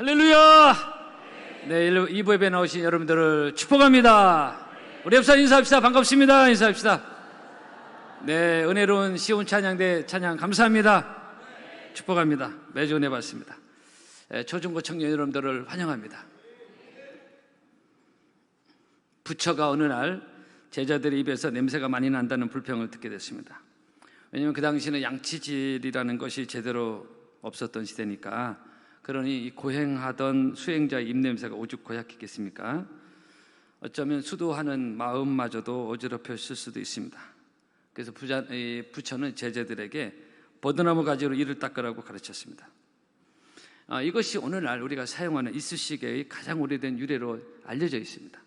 할렐루야! 네, 2부 예배 나오신 여러분들을 축복합니다. 우리 옆사 인사합시다. 반갑습니다. 인사합시다. 네, 은혜로운 시온 찬양대 찬양 감사합니다. 축복합니다. 매주 은혜 받습니다. 초중고 청년 여러분들을 환영합니다. 부처가 어느 날 제자들의 입에서 냄새가 많이 난다는 불평을 듣게 됐습니다. 왜냐하면 그 당시에는 양치질이라는 것이 제대로 없었던 시대니까. 그러니 이 고행하던 수행자의 입냄새가 오죽 고약했겠습니까? 어쩌면 수도하는 마음마저도 어지럽혔을 수도 있습니다. 그래서 부처는 제자들에게 버드나무 가지로 이를 닦으라고 가르쳤습니다. 이것이 오늘날 우리가 사용하는 이쑤시개의 가장 오래된 유래로 알려져 있습니다.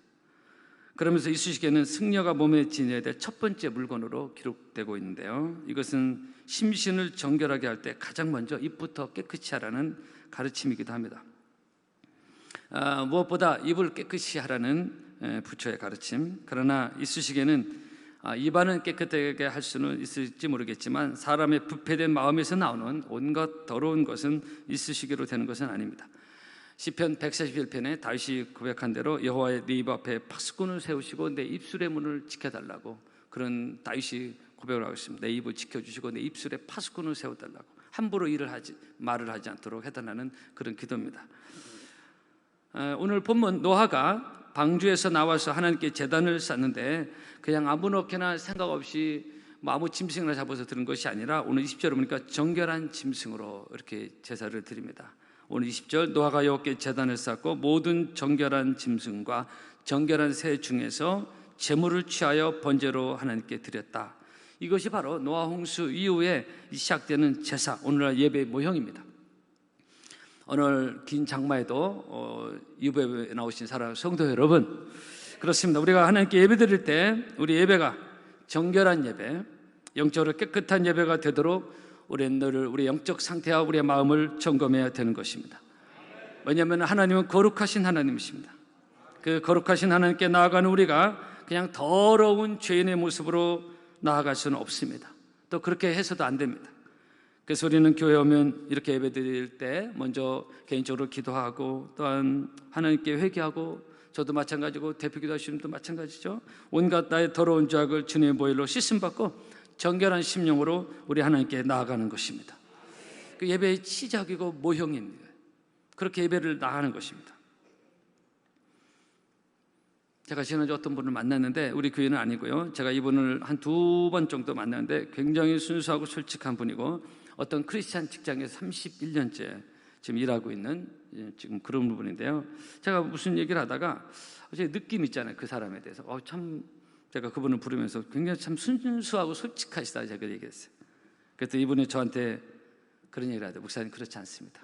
그러면서 이쑤시개는 승려가 몸에 지녀야 될 첫 번째 물건으로 기록되고 있는데요, 이것은 심신을 정결하게 할 때 가장 먼저 입부터 깨끗이 하라는 가르침이기도 합니다. 무엇보다 입을 깨끗이 하라는 부처의 가르침. 그러나 이쑤시개는 입안은 깨끗하게 할 수는 있을지 모르겠지만 사람의 부패된 마음에서 나오는 온갖 더러운 것은 이쑤시개로 되는 것은 아닙니다. 시편 141편에 다윗이 고백한 대로 여호와의 네 입 앞에 파수꾼을 세우시고 내 입술의 문을 지켜달라고, 그런 다윗이 고백을 하고 있습니다. 내 입을 지켜주시고 내 입술에 파수꾼을 세워달라고, 함부로 말을 하지 않도록 해달라는 그런 기도입니다. 오늘 본문 노아가 방주에서 나와서 하나님께 제단을 쌓는데 그냥 아무렇게나 생각 없이 아무 짐승이나 잡아서 드는 것이 아니라 오늘 20절에 보니까 정결한 짐승으로 이렇게 제사를 드립니다. 오늘 20절, 노아가 여호와께 제단을 쌓고 모든 정결한 짐승과 정결한 새 중에서 제물을 취하여 번제로 하나님께 드렸다. 이것이 바로 노아 홍수 이후에 시작되는 제사, 오늘날 예배의 모형입니다. 오늘 긴 장마에도 이부에 나오신 사랑하는 성도 여러분, 그렇습니다. 우리가 하나님께 예배 드릴 때 우리 예배가 정결한 예배, 영적으로 깨끗한 예배가 되도록 우리는 늘 우리의 영적 상태와 우리의 마음을 점검해야 되는 것입니다. 왜냐하면 하나님은 거룩하신 하나님이십니다. 그 거룩하신 하나님께 나아가는 우리가 그냥 더러운 죄인의 모습으로 나아갈 수는 없습니다. 또 그렇게 해서도 안 됩니다. 그래서 우리는 교회 오면 이렇게 예배 드릴 때 먼저 개인적으로 기도하고, 또한 하나님께 회개하고, 저도 마찬가지고 대표기도 하시는 분도 마찬가지죠. 온갖 나의 더러운 죄악을 주님의 보혈로 씻음받고 정결한 심령으로 우리 하나님께 나아가는 것입니다. 그 예배의 시작이고 모형입니다. 그렇게 예배를 나가는 것입니다. 제가 지난주 어떤 분을 만났는데, 우리 교회는 아니고요, 제가 이분을 한 2번 정도 만났는데 굉장히 순수하고 솔직한 분이고 어떤 크리스찬 직장에서 31년째 지금 일하고 있는 지금 그런 분인데요, 제가 무슨 얘기를 하다가 제 느낌 있잖아요, 그 사람에 대해서. 참 제가 그분을 부르면서 굉장히 참 순수하고 솔직하시다 제가 얘기했어요. 그래서 이분이 저한테 그런 얘기를 하더라고요. 목사님, 그렇지 않습니다.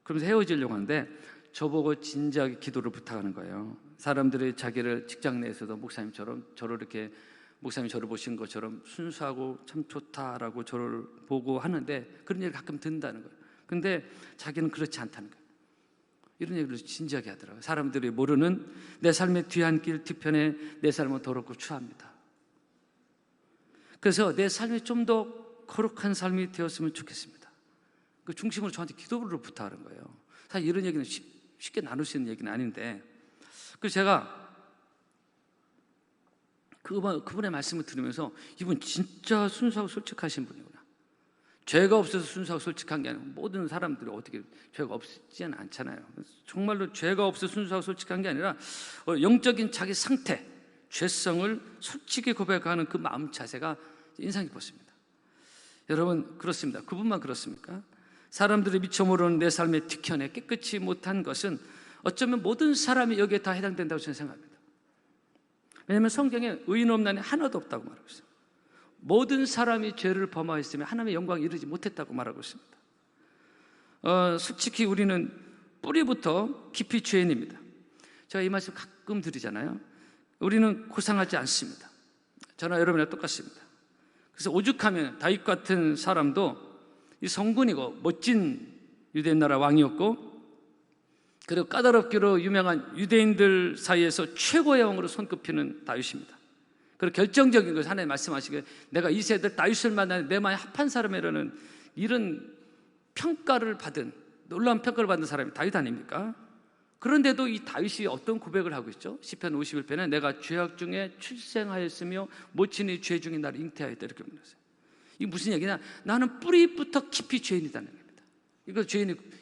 그러면서 헤어지려고 하는데 저보고 진지하게 기도를 부탁하는 거예요. 사람들이 자기를 직장 내에서도 목사님처럼 저를 이렇게, 목사님이 저를 보신 것처럼 순수하고 참 좋다라고 저를 보고 하는데 그런 얘기를 가끔 듣는다는 거예요. 근데 자기는 그렇지 않다는 거예요. 이런 얘기를 진지하게 하더라고요. 사람들이 모르는 내 삶의 뒤안길 뒤편에 내 삶은 더럽고 추합니다. 그래서 내 삶이 좀 더 거룩한 삶이 되었으면 좋겠습니다. 그 중심으로 저한테 기도를 부탁하는 거예요. 사실 이런 얘기는 쉽게 나눌 수 있는 얘기는 아닌데, 그래서 제가 그분의 말씀을 들으면서 이분 진짜 순수하고 솔직하신 분이구나. 죄가 없어서 순수하고 솔직한 게 아니고 모든 사람들이 어떻게 죄가 없지는 않잖아요. 정말로 죄가 없어서 순수하고 솔직한 게 아니라 영적인 자기 상태, 죄성을 솔직히 고백하는 그 마음 자세가 인상 깊었습니다. 여러분, 그렇습니다. 그분만 그렇습니까? 사람들이 미처 모르는 내 삶의 뒤편에 깨끗이 못한 것은 어쩌면 모든 사람이 여기에 다 해당된다고 저는 생각합니다. 왜냐하면 성경에 의인 없나니 하나도 없다고 말하고 있어요. 모든 사람이 죄를 범하였으며 하나님의 영광에 이르지 못했다고 말하고 있습니다. 솔직히 우리는 뿌리부터 깊이 죄인입니다. 제가 이 말씀 가끔 드리잖아요. 우리는 고상하지 않습니다. 저나 여러분이랑 똑같습니다. 그래서 오죽하면 다윗 같은 사람도 이 성군이고 멋진 유대 나라 왕이었고, 그리고 까다롭기로 유명한 유대인들 사이에서 최고의 왕으로 손꼽히는 다윗입니다. 그리고 결정적인 것을 하나님 말씀하시기에 내가 이 세대 다윗을 만나는 내 마음에 합한 사람이라는 이런 평가를 받은 놀라운 평가를 받는 사람이 다윗 아닙니까? 그런데도 이 다윗이 어떤 고백을 하고 있죠? 시편 51편에 내가 죄악 중에 출생하였으며 모친의 죄 중에 나를 잉태하였다 이렇게 말했어요. 이게 무슨 얘기냐? 나는 뿌리부터 깊이 죄인이다는 겁니다. 이거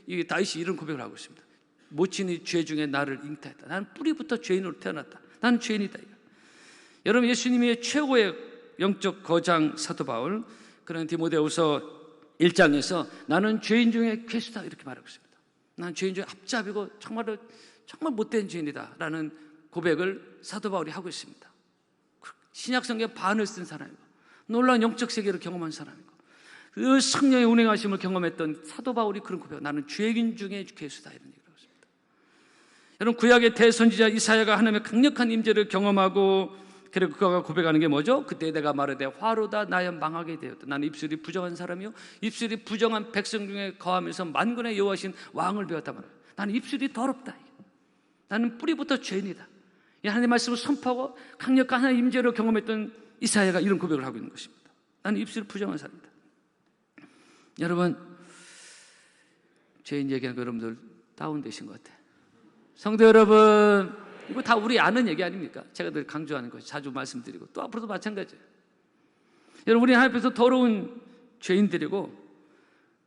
이 다윗이 이런 고백을 하고 있습니다. 모친의 죄 중에 나를 잉태했다. 나는 뿌리부터 죄인으로 태어났다. 나는 죄인이다. 여러분, 예수님의 최고의 영적 거장 사도 바울, 그런 디모데후서 1장에서 나는 죄인 중에 괴수다 이렇게 말하고 있습니다. 나는 죄인 중에 앞잡이고 정말 못된 죄인이다 라는 고백을 사도 바울이 하고 있습니다. 신약성경 반을 쓴 사람이고 놀라운 영적 세계를 경험한 사람이고 그 성령의 운행하심을 경험했던 사도 바울이 그런 고백, 나는 죄인 중에 괴수다 이런 얘기를 하고 있습니다. 여러분, 구약의 대선지자 이사야가 하나님의 강력한 임재를 경험하고 그리고 그가 고백하는 게 뭐죠? 그때 내가 말하되 화로다 나여 망하게 되었다. 나는 입술이 부정한 사람이요 입술이 부정한 백성 중에 거하면서 만군의 여호와신 왕을 배웠다 말이에요. 나는 입술이 더럽다. 나는 뿌리부터 죄인이다. 이 하나님의 말씀을 선포하고 강력한 하나님의 임재를 경험했던 이사야가 이런 고백을 하고 있는 것입니다. 나는 입술이 부정한 사람이다. 여러분, 죄인 얘기하는 여러분들 다운되신 것 같아요. 성도 여러분, 이거 다 우리 아는 얘기 아닙니까? 제가 늘 강조하는 거 자주 말씀드리고 또 앞으로도 마찬가지예요. 여러분, 우리 하나님 앞에서 더러운 죄인들이고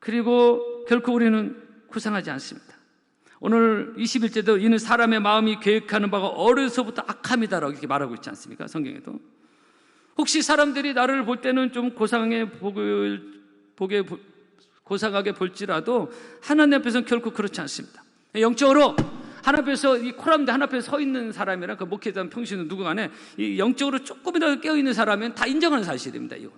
그리고 결코 우리는 구상하지 않습니다. 오늘 21절도 이는 사람의 마음이 계획하는 바가 어려서부터 악함이다라고 이렇게 말하고 있지 않습니까? 성경에도. 혹시 사람들이 나를 볼 때는 좀 고상하게 볼지라도 하나님 앞에서는 결코 그렇지 않습니다. 영적으로 하나님 앞에서 이 코람대 하나님 앞에 서 있는 사람이랑 그 목회자 평신은 누구 간에 이 영적으로 조금이라도 깨어있는 사람은 다 인정하는 사실입니다. 이거.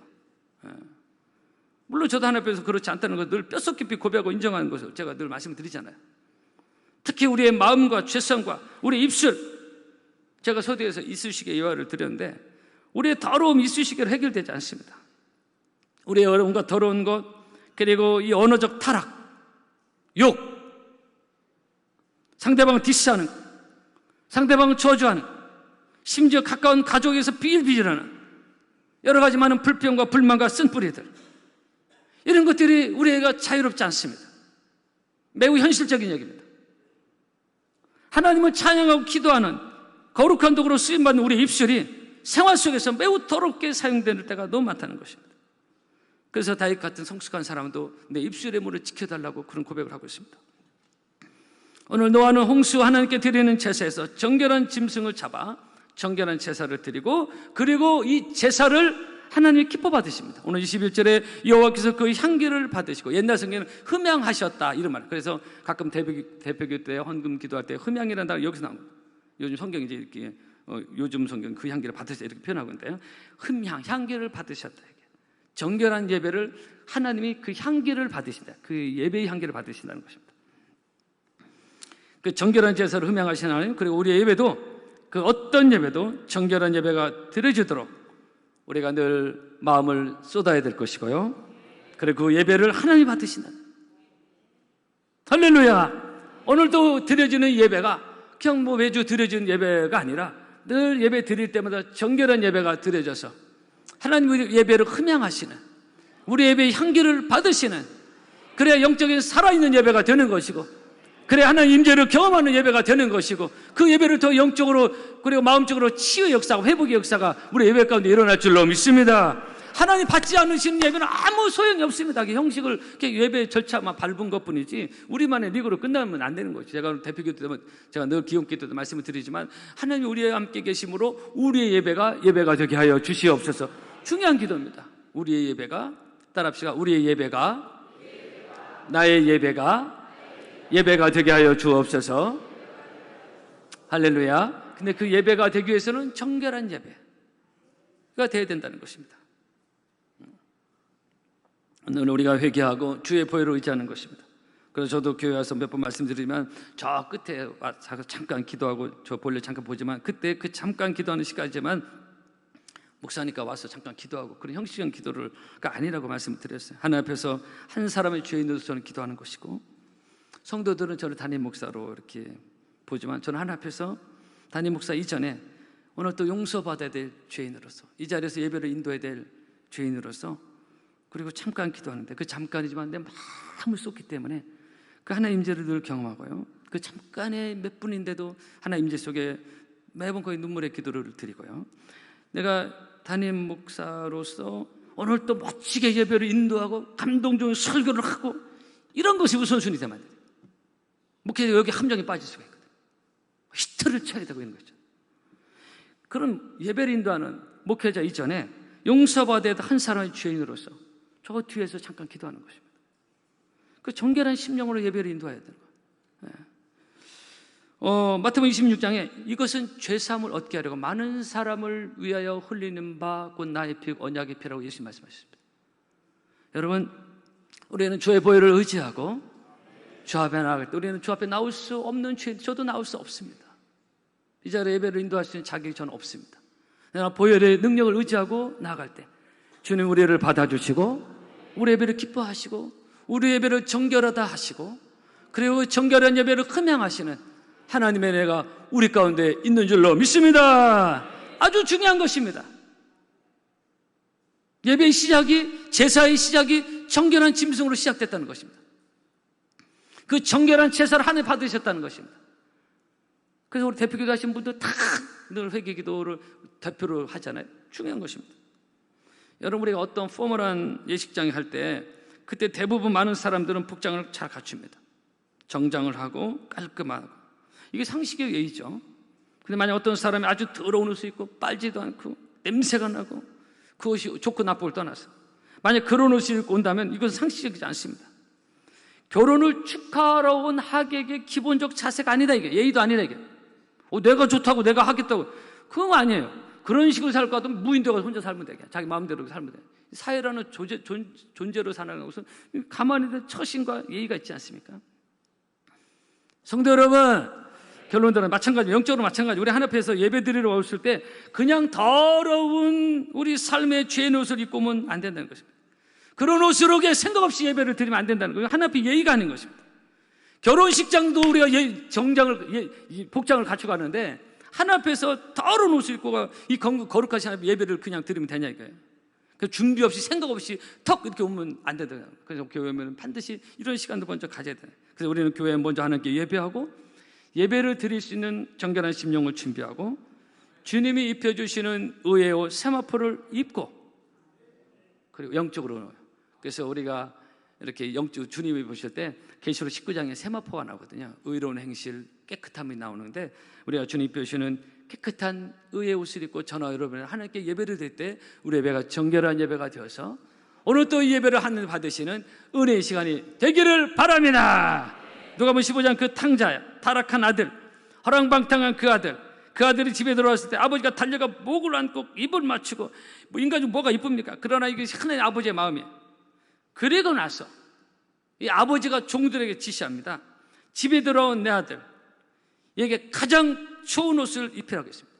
물론 저도 하나님 앞에서 그렇지 않다는 걸 늘 뼛속 깊이 고백하고 인정하는 것을 제가 늘 말씀을 드리잖아요. 특히 우리의 마음과 죄성과 우리의 입술, 제가 서두에서 이쑤시개 예화를 드렸는데 우리의 더러움 이쑤시개로 해결되지 않습니다. 우리의 어려움과 더러운 것, 그리고 이 언어적 타락, 욕, 상대방을 디스하는, 상대방을 저주하는, 심지어 가까운 가족에서 비일비재하는 여러 가지 많은 불평과 불만과 쓴뿌리들, 이런 것들이 우리가 자유롭지 않습니다. 매우 현실적인 얘기입니다. 하나님을 찬양하고 기도하는 거룩한 도구로 쓰임받는 우리의 입술이 생활 속에서 매우 더럽게 사용되는 때가 너무 많다는 것입니다. 그래서 다윗 같은 성숙한 사람도 내 입술의 문을 지켜달라고 그런 고백을 하고 있습니다. 오늘 노아는 홍수 하나님께 드리는 제사에서 정결한 짐승을 잡아 정결한 제사를 드리고 그리고 이 제사를 하나님이 기뻐 받으십니다. 오늘 21절에 여호와께서 그 향기를 받으시고, 옛날 성경에는 흠향하셨다 이런 말. 그래서 가끔 대표기도 때 헌금 기도할 때 흠향이라는 단어 여기서 나옵니다. 요즘 성경이 이제 이렇게 요즘 성경 그 향기를 받으셨다 이렇게 표현하고 있는데요. 향기를 받으셨다. 정결한 예배를 하나님이 그 향기를 받으신다. 그 예배의 향기를 받으신다는 것입니다. 그 정결한 제사를 흠향하신 하나님, 그리고 우리의 예배도 그 어떤 예배도 정결한 예배가 드려지도록 우리가 늘 마음을 쏟아야 될 것이고요. 그리고 그 예배를 하나님이 받으신다. 할렐루야. 오늘도 드려지는 예배가 그냥 매주 드려지는 예배가 아니라 늘 예배 드릴 때마다 정결한 예배가 드려져서 하나님 우리 예배를 흠향하시는, 우리 예배의 향기를 받으시는, 그래야 영적인 살아있는 예배가 되는 것이고, 그래야 하나님 임재를 경험하는 예배가 되는 것이고, 그 예배를 더 영적으로 그리고 마음적으로 치유의 역사가, 회복의 역사가 우리 예배 가운데 일어날 줄로 믿습니다. 하나님 받지 않으시는 예배는 아무 소용이 없습니다. 형식을 이렇게 예배 절차만 밟은 것뿐이지 우리만의 리그로 끝나면 안 되는 거죠. 제가 대표기도 때문에 제가 늘 기용기도 말씀을 드리지만 하나님이 우리와 함께 계심으로 우리의 예배가 되게 하여 주시옵소서. 중요한 기도입니다. 우리의 예배가, 따라합시다. 우리의 예배가, 나의 예배가 되게 하여 주옵소서. 할렐루야. 근데 그 예배가 되기 위해서는 정결한 예배가 되어야 된다는 것입니다. 오늘 우리가 회개하고 주의 보혈을 의지하는 것입니다. 그래서 저도 교회 와서 몇 번 말씀드리면 저 끝에 잠깐 기도하고 저 볼일 잠깐 보지만 그때 그 잠깐 기도하는 시간이지만 목사니까 와서 잠깐 기도하고 그런 형식적인 기도가 아니라고 말씀드렸어요. 하나님 앞에서 한 사람의 죄인으로서 저는 기도하는 것이고, 성도들은 저를 담임 목사로 이렇게 보지만 저는 하나님 앞에서 담임 목사 이전에 오늘 또 용서받아야 될 죄인으로서, 이 자리에서 예배를 인도해야 될 죄인으로서, 그리고 잠깐 기도하는데 그 잠깐이지만 내 마음을 쏟기 때문에 그 하나님 임재를 늘 경험하고요. 그 잠깐의 몇 분인데도 하나님 임재 속에 매번 거의 눈물의 기도를 드리고요. 내가 담임 목사로서 오늘 또 멋지게 예배를 인도하고 감동적인 설교를 하고 이런 것이 우선순위 되면 안 돼요. 목회자 여기 함정에 빠질 수가 있거든요. 히트를 쳐야 되고 있는 거죠. 그런 예배를 인도하는 목회자 이전에 용서받아야 한 사람의 죄인으로서 저 뒤에서 잠깐 기도하는 것입니다. 그 정결한 심령으로 예배를 인도해야 되는 거예요. 마태복음 26장에 이것은 죄사함을 얻게 하려고 많은 사람을 위하여 흘리는 바 곧 나의 피 언약의 피라고 예수님 말씀하셨습니다. 여러분, 우리는 주의 보혈을 의지하고 주 앞에 나갈 때 우리는 주 앞에 나올 수 없는 죄인, 저도 나올 수 없습니다. 이 자리에 예배를 인도할 수 있는 자격이 저는 없습니다. 그러나 보혈의 능력을 의지하고 나아갈 때 주님 우리를 받아주시고 우리 예배를 기뻐하시고 우리 예배를 정결하다 하시고 그리고 정결한 예배를 흠양하시는 하나님의 은혜가 우리 가운데 있는 줄로 믿습니다. 아주 중요한 것입니다. 예배의 시작이, 제사의 시작이 정결한 짐승으로 시작됐다는 것입니다. 그 정결한 제사를 하나님 받으셨다는 것입니다. 그래서 우리 대표기도 하신 분들 다 늘 회개기도를 대표로 하잖아요. 중요한 것입니다. 여러분, 우리가 어떤 포멀한 예식장에 할 때 그때 대부분 많은 사람들은 복장을 잘 갖춥니다. 정장을 하고 깔끔하고 이게 상식의 예의죠. 근데 만약 어떤 사람이 아주 더러운 옷을 입고 빨지도 않고 냄새가 나고 그것이 좋고 나쁘고를 떠나서 만약 그런 옷을 입고 온다면 이건 상식적이지 않습니다. 결혼을 축하하러 온 하객의 기본적 자세가 아니다, 이게 예의도 아니다, 이게 내가 좋다고 내가 하겠다고 그건 아니에요. 그런 식으로 살 것 같으면 무인도가 혼자 살면 되게 자기 마음대로 살면 돼. 사회라는 존재로 사는 것은 가만히 있는 처신과 예의가 있지 않습니까? 성도 여러분, 결론들은 마찬가지, 영적으로 마찬가지. 우리 하나님께서 예배드리러 왔을 때 그냥 더러운 우리 삶의 죄의 옷을 입고 오면 안 된다는 것입니다. 그런 옷으로 생각 없이 예배를 드리면 안 된다는 거예요. 하나님 앞에 예의가 아닌 것입니다. 결혼식장도 우리가 복장을 갖추고 가는데 하나님 앞에서 더러운 옷을 입고 이 거룩하신 하나님 예배를 그냥 드리면 되냐 이거예요. 그 준비 없이 생각 없이 턱 이렇게 오면 안 된다. 그래서 교회 오면 반드시 이런 시간도 먼저 가져야 돼요. 그래서 우리는 교회에 먼저 하나님께 예배하고 예배를 드릴 수 있는 정결한 심령을 준비하고 주님이 입혀주시는 의의 옷 세마포를 입고 그리고 영적으로 그래서 우리가 이렇게 영적 주님이 보실 때 계시록 19장에 세마포가 나오거든요. 의로운 행실, 깨끗함이 나오는데 우리가 주님 입혀주시는 깨끗한 의의 옷을 입고 저나 여러분 하나님께 예배를 드릴 때 우리 예배가 정결한 예배가 되어서 오늘 또 이 예배를 하나님 받으시는 은혜의 시간이 되기를 바랍니다. 누가복음 15장 그 탕자 타락한 아들 허랑방탕한 그 아들이 집에 들어왔을 때 아버지가 달려가 목을 안고 입을 맞추고 인간 중 뭐가 이쁩니까? 그러나 이게 하나님 아버지의 마음이에요. 그리고 나서 이 아버지가 종들에게 지시합니다. 집에 들어온 내 아들 얘에게 가장 좋은 옷을 입히라고 했습니다.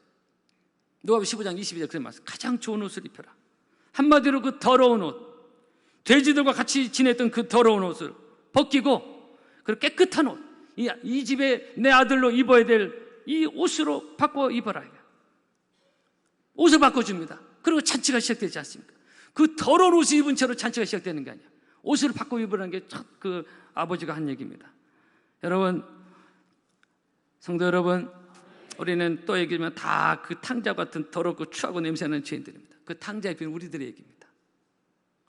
누가복음 15장 22절 그렇게 말씀. 가장 좋은 옷을 입혀라. 한마디로 그 더러운 옷, 돼지들과 같이 지냈던 그 더러운 옷을 벗기고 그리고 깨끗한 옷, 이 집에 내 아들로 입어야 될 이 옷으로 바꿔 입어라. 옷을 바꿔줍니다. 그리고 잔치가 시작되지 않습니까? 그 더러운 옷을 입은 채로 잔치가 시작되는 게 아니야. 옷을 바꿔 입으라는 게 첫 그 아버지가 한 얘기입니다. 여러분, 성도 여러분, 우리는 또 얘기하면 다 그 탕자 같은 더럽고 추하고 냄새나는 죄인들입니다. 그 탕자의 비는 우리들의 얘기입니다.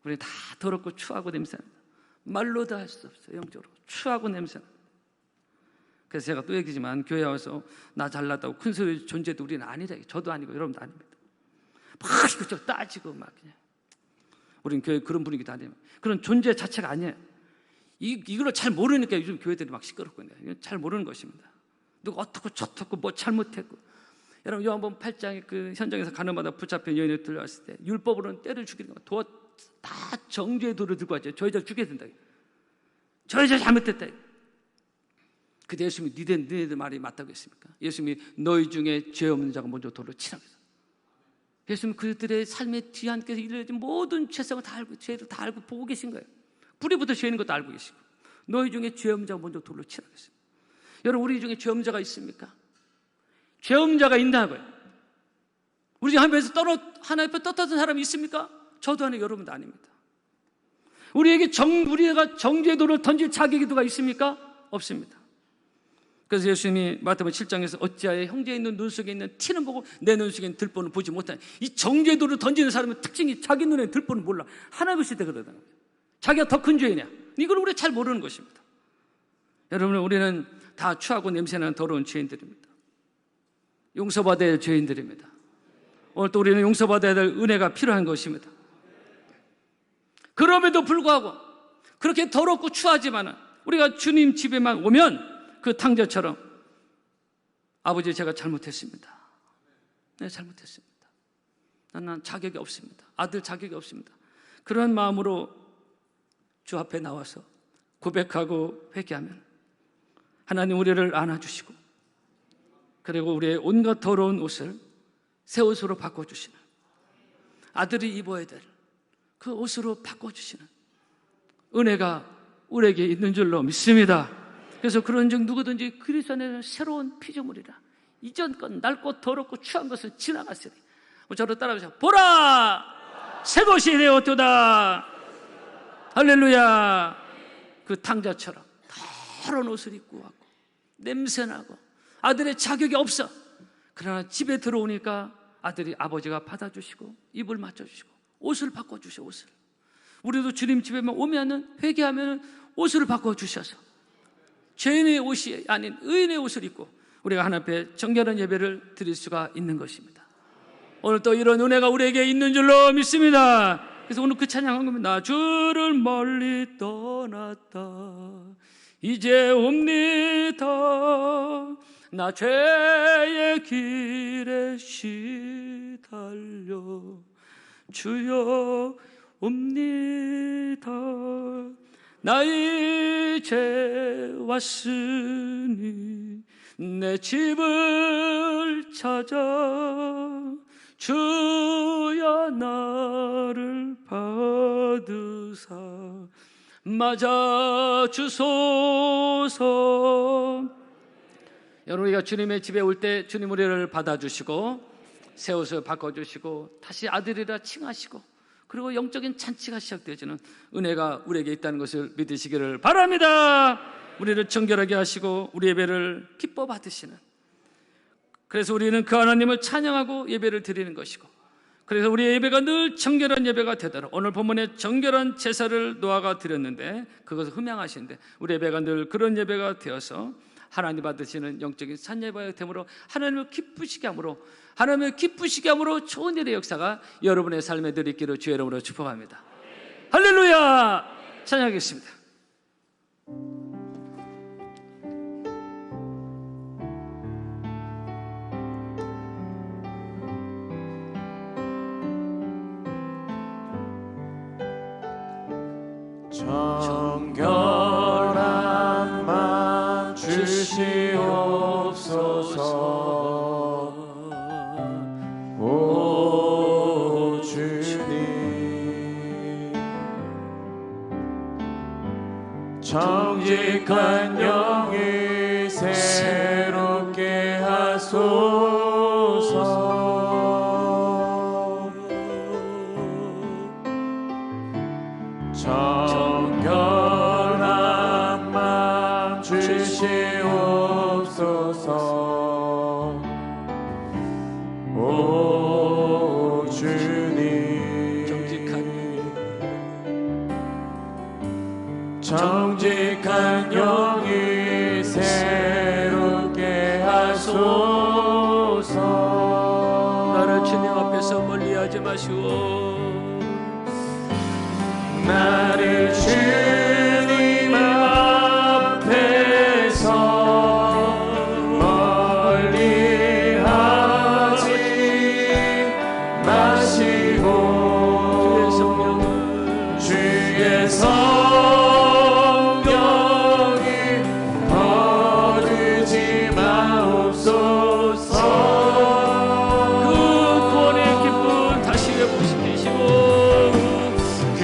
우리는 다 더럽고 추하고 냄새납니다. 말로도 할 수 없어요. 영적으로 추하고 냄새납니다. 그래서 제가 또 얘기지만 교회에 와서 나 잘났다고 큰 소리 존재도 우리는 아니다. 저도 아니고 여러분도 아닙니다. 막 이것저것 따지고 막 그냥 우리는 교회 그런 분위기도 아니에요. 그런 존재 자체가 아니에요. 이걸 잘 모르니까 요즘 교회들이 막 시끄럽거든요. 잘 모르는 것입니다. 누가 어떻고 저떻고 뭐 잘못했고. 여러분 요한복음 8장에 그 현장에서 가늠하다 붙잡힌 여인을 들려왔을 때 율법으로는 때를 죽이는 거 다 정죄의 돌을 들고 왔죠. 저 여자 죽여야 된다. 저 여자 잘못했다. 그때 예수님이 니네들 말이 맞다고 했습니까? 예수님이 너희 중에 죄 없는 자가 먼저 돌로 치라고 했어요. 예수님은 그들의 삶의 뒤안께서 이르러진 모든 죄성을 다 알고 죄를 다 알고 보고 계신 거예요. 뿌리부터 죄 있는 것도 알고 계시고 너희 중에 죄 없는 자가 먼저 돌로 치라고 했어요. 여러분 우리 중에 죄 없는 자가 있습니까? 죄 없는 자가 있다고요. 우리 중 하나님 앞에 떳떳한 사람이 있습니까? 저도 아니고 여러분도 아닙니다. 우리가 정죄의 돌을 던질 자격이 누가 있습니까? 없습니다. 그래서 예수님이 마태복음 7장에서 어찌하여 형제에 있는 눈 속에 있는 티는 보고 내 눈 속에 있는 들보는 보지 못하냐. 이 정죄도를 던지는 사람의 특징이 자기 눈에 들보는 몰라. 하나님 없을 때 그러다는 거예요. 자기가 더 큰 죄이냐. 이걸 우리가 잘 모르는 것입니다. 여러분, 우리는 다 추하고 냄새나는 더러운 죄인들입니다. 용서받아야 할 죄인들입니다. 오늘 또 우리는 용서받아야 될 은혜가 필요한 것입니다. 그럼에도 불구하고 그렇게 더럽고 추하지만 우리가 주님 집에만 오면 그 탕자처럼 아버지, 제가 잘못했습니다. 네, 잘못했습니다. 난 자격이 없습니다. 아들 자격이 없습니다. 그런 마음으로 주 앞에 나와서 고백하고 회개하면 하나님 우리를 안아주시고, 그리고 우리의 온갖 더러운 옷을 새 옷으로 바꿔주시는, 아들이 입어야 될 그 옷으로 바꿔주시는 은혜가 우리에게 있는 줄로 믿습니다. 그래서 그런즉 누구든지 그리스도 안에서 새로운 피조물이라. 이전 건 낡고 더럽고 추한 것은 지나갔으니. 저를 따라하세요. 보라! 새 것이 되었도다. 할렐루야. 그 탕자처럼 더러운 옷을 입고 왔고 냄새나고 아들의 자격이 없어. 그러나 집에 들어오니까 아들이 아버지가 받아주시고 입을 맞춰주시고 옷을 바꿔주셔. 옷을. 우리도 주님 집에만 오면은, 회개하면은 옷을 바꿔주셔서 죄인의 옷이 아닌 의인의 옷을 입고 우리가 하나님 앞에 정결한 예배를 드릴 수가 있는 것입니다. 오늘 또 이런 은혜가 우리에게 있는 줄로 믿습니다. 그래서 오늘 그 찬양한 겁니다. 나 주를 멀리 떠났다 이제 옵니다. 나 죄의 길에 시달려 주여 옵니다. 나 이제 왔으니 내 집을 찾아 주여 나를 받으사 맞아 주소서. 여러분, 우리가 주님의 집에 올 때 주님 우리를 받아주시고 새 옷을 바꿔주시고 다시 아들이라 칭하시고, 그리고 영적인 잔치가 시작되어지는 은혜가 우리에게 있다는 것을 믿으시기를 바랍니다. 우리를 정결하게 하시고 우리 예배를 기뻐 받으시는, 그래서 우리는 그 하나님을 찬양하고 예배를 드리는 것이고, 그래서 우리의 예배가 늘 정결한 예배가 되도록, 오늘 본문에 정결한 제사를 노아가 드렸는데 그것을 흠양하시는데 우리 예배가 늘 그런 예배가 되어서 하나님 받으시는 영적인 산 예배가 되므로 하나님을 기쁘시게 함으로, 하나님을 기쁘시게 함으로 좋은 일의 역사가 여러분의 삶에 늘 있기를 주의 이름으로 축복합니다. 할렐루야. 찬양하겠습니다. 정결한 맘 주시옵소서. 오 주님, 정직한 영이 새롭게 하소서. 정결한 맘 주시옵소서. 오 주님, 정직한 영이 새롭게 하소서. 나를 주님 앞에서 멀리하지 마시오. 나를 주님 앞에서 멀리하지 마시고 주의 성령이 거두지 마옵소서. 그 구원의 기쁨 다시 회복시키시고 그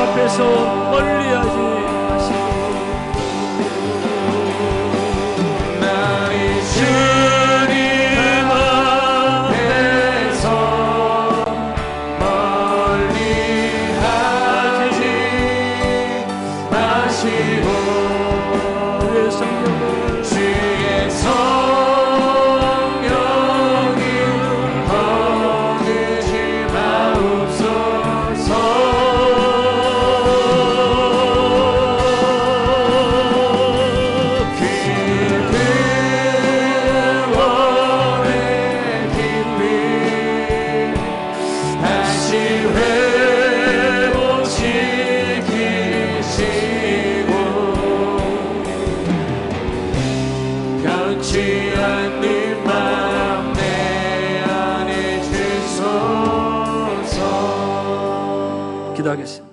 앞에서 멀리하지 마시고 나의 주님 앞에서 멀리하지 마시고 주의 성령을 주의 성령을 거두지 마옵소서. 그들원의 깊이 다시 회복시키시고 변치 않는 마음 내 안에 주소서. 기도하겠습니다.